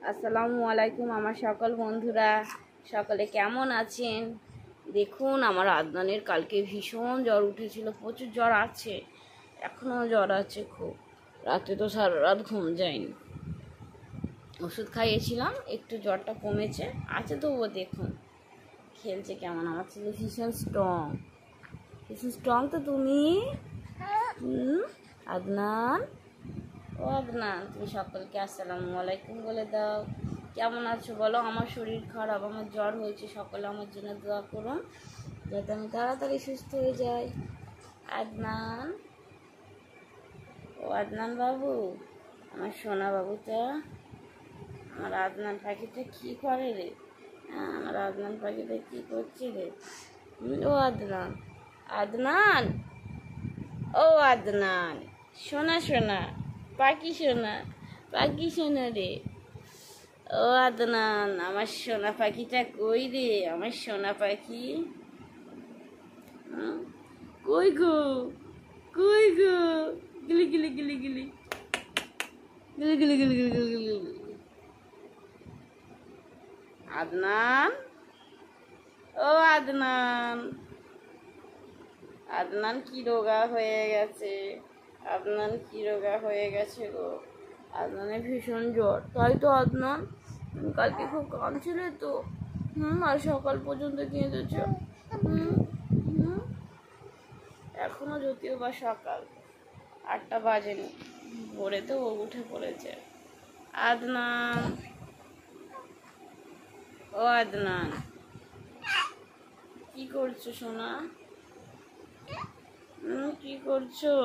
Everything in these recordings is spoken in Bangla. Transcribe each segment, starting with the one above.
আসসালামু আলাইকুম আমার সকল বন্ধুরা, সকলে কেমন আছেন? দেখুন, আমার আদনানের কালকে ভীষণ জ্বর উঠেছিল, প্রচুর জ্বর আছে, এখনও জ্বর আছে খুব। রাতে তো সারা রাত ঘুম যায়নি, ওষুধ খাইয়েছিলাম, একটু জ্বরটা কমেছে, আছে তবুও দেখুন খেলছে কেমন। আমার ছেলে ভীষণ স্ট্রং তো তুমি। আদনান, ও আদনান, তুমি সকলকে আসসালামু আলাইকুম বলে দাও। কেমন আছো বলো? আমার শরীর খারাপ, আমার জ্বর হয়েছে, সকলে আমার জন্য দোয়া করুন যাতে আমি তাড়াতাড়ি সুস্থ হয়ে যাই। আদনান, ও আদনান বাবু, আমার সোনা বাবুটা, আমার আদনান পাখিটা কি করে রে? আমার আদনান পাখিটা কি করছে রে? ও আদনান, আদনান, ও আদনান, সোনা সোনা পাখি, সোনা পাখি, সোনা রে। ও আদনান, আমার সোনা পাখিটা কই রে? আমার সোনা পাখি কই গো, কই গো? গিলি গিলি গিলি গিলি গিলি গিলি গিলি গিলি গিলি গিলি গিলি। আদনান, ও আদনান, আদনান কি রোগা হয়ে গেছে, আদনান কি রোগা হয়ে গেছে গো। আদনানের ভীষণ জ্বর, তাই তো আদনান কালকে খুব কাঁদছিলে তো। আর সকাল পর্যন্ত কেঁদেছ। এখনো যদিও বা সকাল 8টা বাজেনি, ভোরে তো ও উঠে পড়েছে। আদনান, ও আদনান, কি করছো সোনা? কি করছো?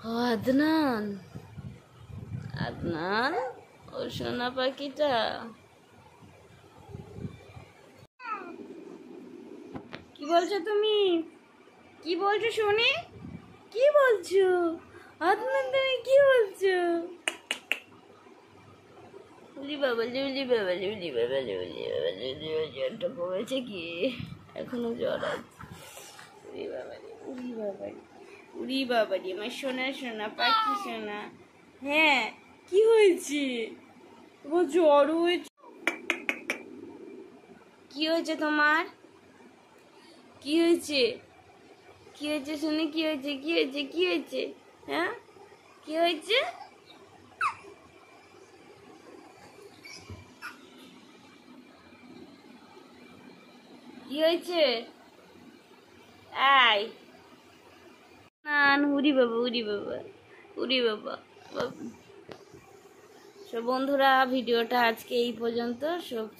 ও আদনান, আদনান, ও সোনা পাখিটা, কি বলছো তুমি? কি বলছো শুনি? কি বলছো আদনান, তুমি কি বলছো? উলি বাবা, উলি বাবা, উলি বাবা, উলি বাবা, জ্বরটা কমেছে কি? এখনো জ্বর আছে। উলি বাবা, উলি বাবা, উলি বাবা, আমার সোনা সোনা পাখি সোনা। হ্যাঁ, কি হয়েছে? তোমার জ্বর হয়েছে? কি হয়েছে তোমার? কি হয়েছে? কি হয়েছে শুনে? কি হয়েছে? কি হয়েছে? কি হয়েছে? হ্যাঁ, কি হয়েছে? কি হয়েছে? আই নান, উরি বাবা, উরি বাবা, উরি বাবা। সব বন্ধুরা, ভিডিওটা আজকে এই পর্যন্ত।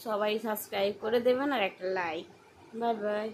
সবাই সাবস্ক্রাইব করে দেবেন আর একটা লাইক। Bye bye.